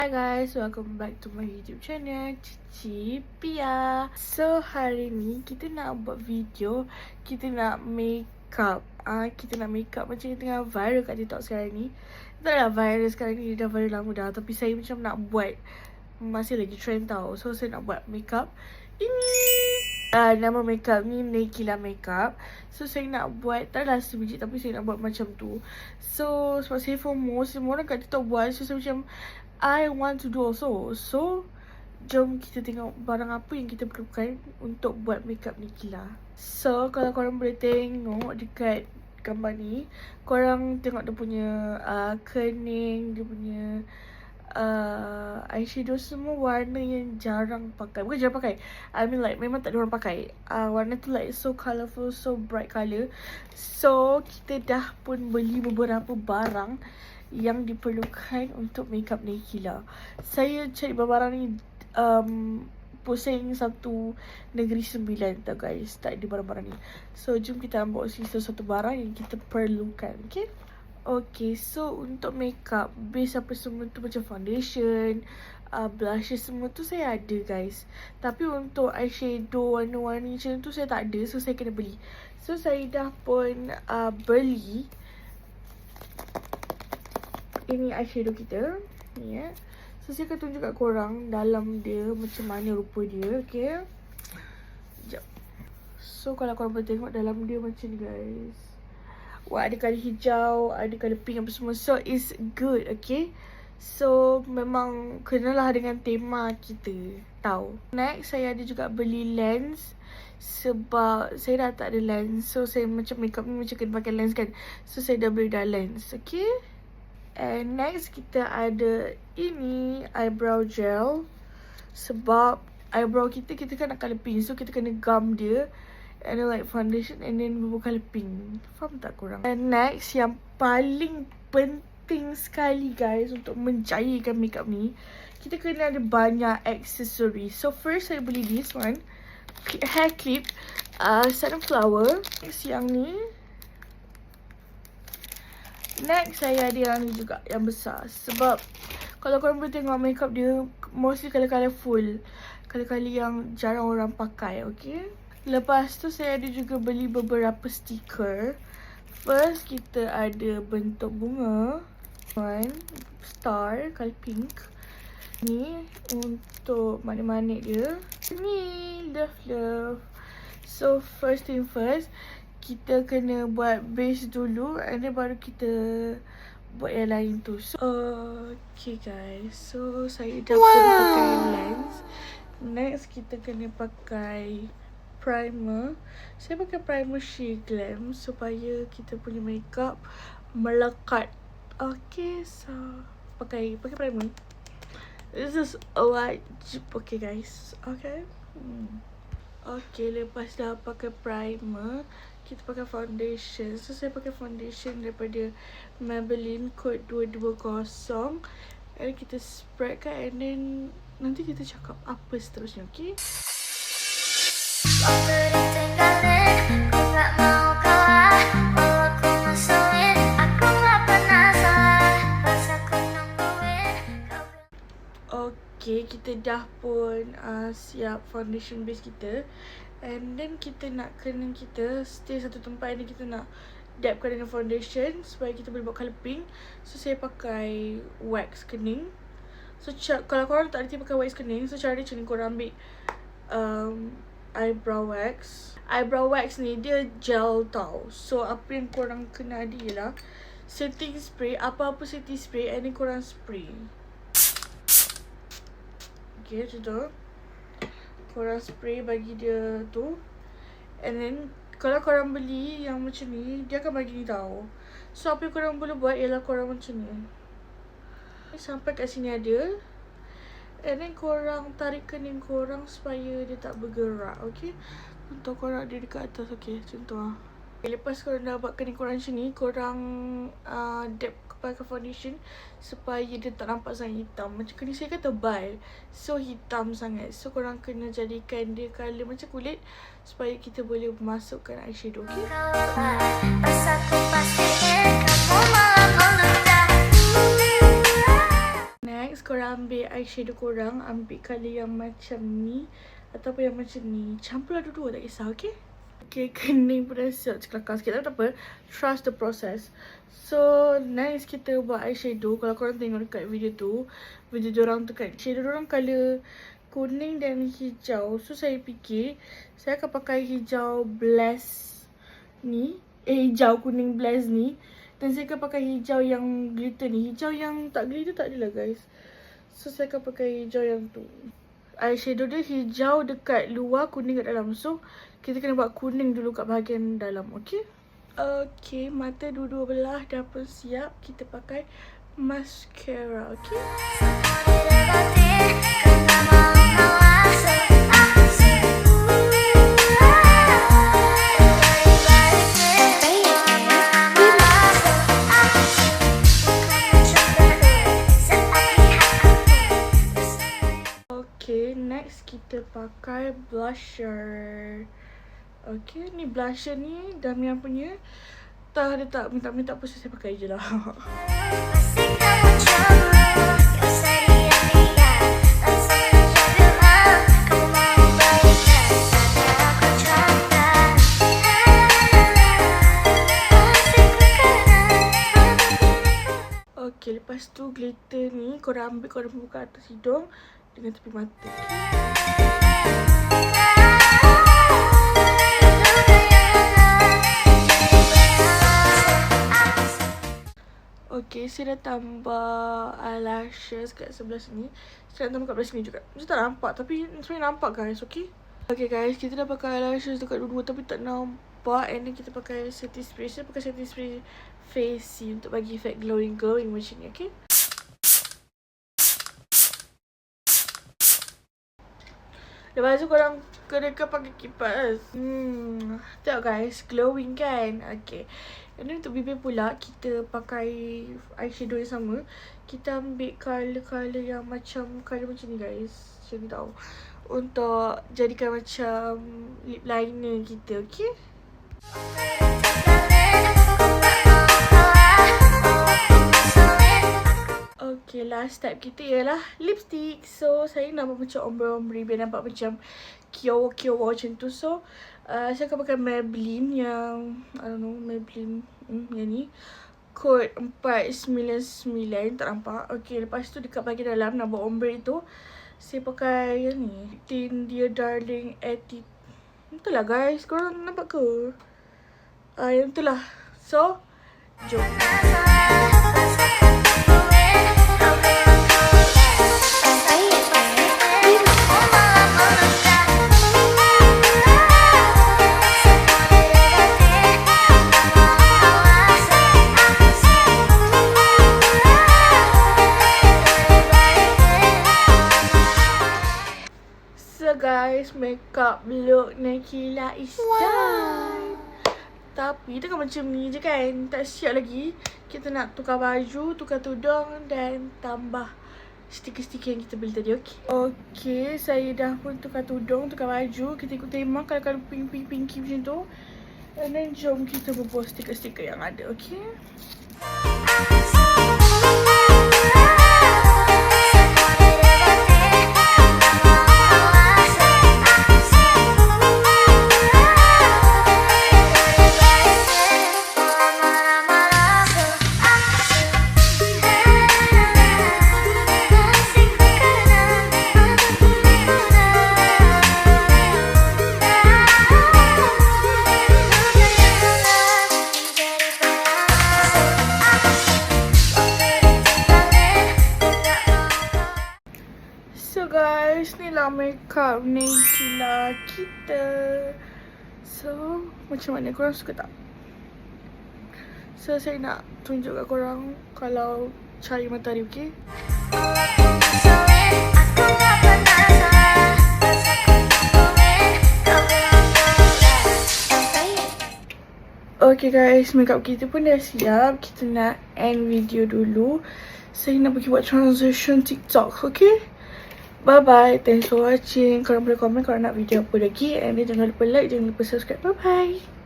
Hi guys, welcome back to my YouTube channel Cici Pia. So hari ni kita nak buat video, kita nak makeup. Kita nak makeup macam yang tengah viral kat TikTok sekarang ni. Tak adalah viral sekarang ni, dah viral lama dah. Tapi saya macam nak buat, masih lagi trend tau. So saya nak buat makeup ini. Nama makeup ni Nakila Makeup. So saya nak buat, tak adalah sebiji tapi saya nak buat macam tu. So sebab saya FOMO, semua orang kat TikTok buat. So saya macam I want to do also. So jom kita tengok barang apa yang kita perlukan untuk buat makeup Nakila. So kalau korang boleh tengok dekat gambar ni, korang tengok dia punya kening, dia punya eyeshadow, semua warna yang jarang pakai. Bukan jarang pakai, I mean like memang tak ada orang pakai. Warna tu like so colourful, so bright colour. So kita dah pun beli beberapa barang yang diperlukan untuk makeup Nakila. Saya cari barang ni pusing satu negeri sembilan tau guys. Tak ada barang-barang ni. So jom kita unboxing satu barang yang kita perlukan. Okay. Okay, so untuk makeup base apa semua tu macam foundation, blushes semua tu saya ada guys. Tapi untuk eyeshadow warna-warni macam tu saya tak ada. So saya kena beli. So saya dah pun beli. Ini eyeshadow kita ni ya. So saya akan tunjuk kat korang dalam dia macam mana rupa dia. Okay, sekejap. So kalau korang boleh tengok dalam dia macam ni guys. Wah, ada colour hijau, ada colour pink apa semua. So it's good. Okay, so memang kenalah dengan tema kita, tahu. Next saya ada juga beli lens. Sebab saya dah tak ada lens. So saya macam makeup ni macam kena pakai lens kan. So saya dah beli dah lens. Okay. And next kita ada ini eyebrow gel. Sebab eyebrow kita kan nak colour pink. So kita kena gum dia. And then like foundation and then bubuh colour pink. Faham tak korang? And next yang paling penting sekali guys untuk menjayakan makeup ni, kita kena ada banyak aksesori. So first saya beli this one, hair clip, sunflower. Next yang ni. Next saya ada yang ni juga, yang besar. Sebab kalau korang boleh tengok makeup dia mostly colour-colourful, colour-colour yang jarang orang pakai. Okay. Lepas tu saya ada juga beli beberapa stiker. First kita ada bentuk bunga, one star colour pink. Ni untuk manik-manik dia. Ni love. So first thing first, kita kena buat base dulu and then baru kita buat yang lain tu. So okay guys, so saya dah pakai lens. Next kita kena pakai primer. Saya pakai primer Shea Glam supaya kita punya makeup melekat. Okay, so pakai primer. This is wajib. Okay guys. Okay. Okay, lepas dah pakai primer, kita pakai foundation. So saya pakai foundation daripada Maybelline Code 220. And kita spread kan, and then nanti kita cakap apa seterusnya. Okay. Okay, kita dah pun siap foundation base kita. And then kita nak kening kita stay satu tempat. And then kita nak dapkan dengan foundation supaya kita boleh buat colour pink. So saya pakai wax kening. So kalau korang tak reti pakai wax kening, so cara dia macam ni, korang ambil eyebrow wax. Eyebrow wax ni dia gel tau. So apa yang korang kena ada ialah setting spray, apa-apa setting spray, and then korang spray. Okay, macam tu. Korang spray bagi dia tu. And then kalau korang beli yang macam ni, dia akan bagi ni tau. So apa yang korang boleh buat ialah korang macam ni. Sampai kat sini ada. And then korang tarik kening korang supaya dia tak bergerak. Okay. Untuk korang ada dekat atas. Okay, macam tu lah. Okay, lepas korang dah buat kening korang macam ni, korang dab pakai foundation supaya dia tak nampak sangat hitam. Macam kening saya kan tebal, so hitam sangat. So korang kena jadikan dia colour macam kulit supaya kita boleh masukkan eyeshadow. Okay. Next korang ambil eyeshadow korang, ambil colour yang macam ni ataupun yang macam ni. Campurlah dua-dua, tak kisah, okay? Okay, kening pun dah siap kelakar sikit. Tapi tak apa, trust the process. So, next kita buat eyeshadow. Kalau korang tengok dekat video tu, video diorang tu kan, shadow diorang colour kuning dan hijau. So, saya fikir saya akan pakai hijau blaze ni. Hijau kuning blaze ni. Dan saya akan pakai hijau yang glitter ni. Hijau yang tak glitter tak adalah guys. So, saya akan pakai hijau yang tu. Eyeshadow dia hijau dekat luar, kuning kat dalam. So, kita kena buat kuning dulu kat bahagian dalam, okay? Okay, mata dua-dua belah dah pun siap. Kita pakai mascara, okay? Okay, next kita pakai blusher. Okay, ni blusher ni Damian punya. Tak ada tak minta apa, saya pakai je lah. Okay, lepas tu glitter ni korang ambil, korang buka atas hidung dengan tepi mata. Okay, saya dah tambah eyelashes kat sebelah sini. Saya nak tambah kat belah sini juga. Macam tak nampak, tapi sebenarnya nampak guys, okay? Okay guys, kita dah pakai eyelashes dekat dua-dua tapi tak nampak. And then kita pakai setting spray. Saya pakai setting spray face untuk bagi efek glowing macam ni, okay? Lepas tu korang kena pakai kipas. Tengok guys, glowing kan? Okay. And then untuk bibir pula, kita pakai eyeshadow yang sama. Kita ambil colour-colour yang macam ni guys. Macam ni tau. Untuk jadikan macam lip liner kita, okay? Okay, last step kita ialah lipstick. So, saya nak buat macam ombre-ombre biar nampak macam kiowo-kiowo macam tu. So, saya akan pakai Maybelline yang, I don't know, Maybelline yang ni. Kod 499, tak nampak. Okay, lepas tu dekat bahagian dalam nak buat ombre tu, saya pakai yang ni. Tint Dear Darling Attitude. Itulah guys, korang nampak ke? Yang itulah. So, jom. So guys, makeup look Nakila is done. Tapi tengok macam ni je kan, tak siap lagi. Kita nak tukar baju, tukar tudung dan tambah stiker-stiker yang kita beli tadi, okay? Okay, saya dah pun tukar tudung, tukar baju. Kita ikut tema kalau pinky macam tu. And then jom kita bubuh stiker-stiker yang ada, okay? So guys, ni lah makeup Nakila kita. So, macam mana? Korang suka tak? So, saya nak tunjuk kat korang kalau cari matahari, okay? Okay guys, makeup kita pun dah siap. Kita nak end video dulu. Saya nak pergi buat transition TikTok, okay? Bye-bye. Thanks for watching. Korang boleh komen kalau nak video apa lagi. And then jangan lupa like, jangan lupa subscribe. Bye-bye.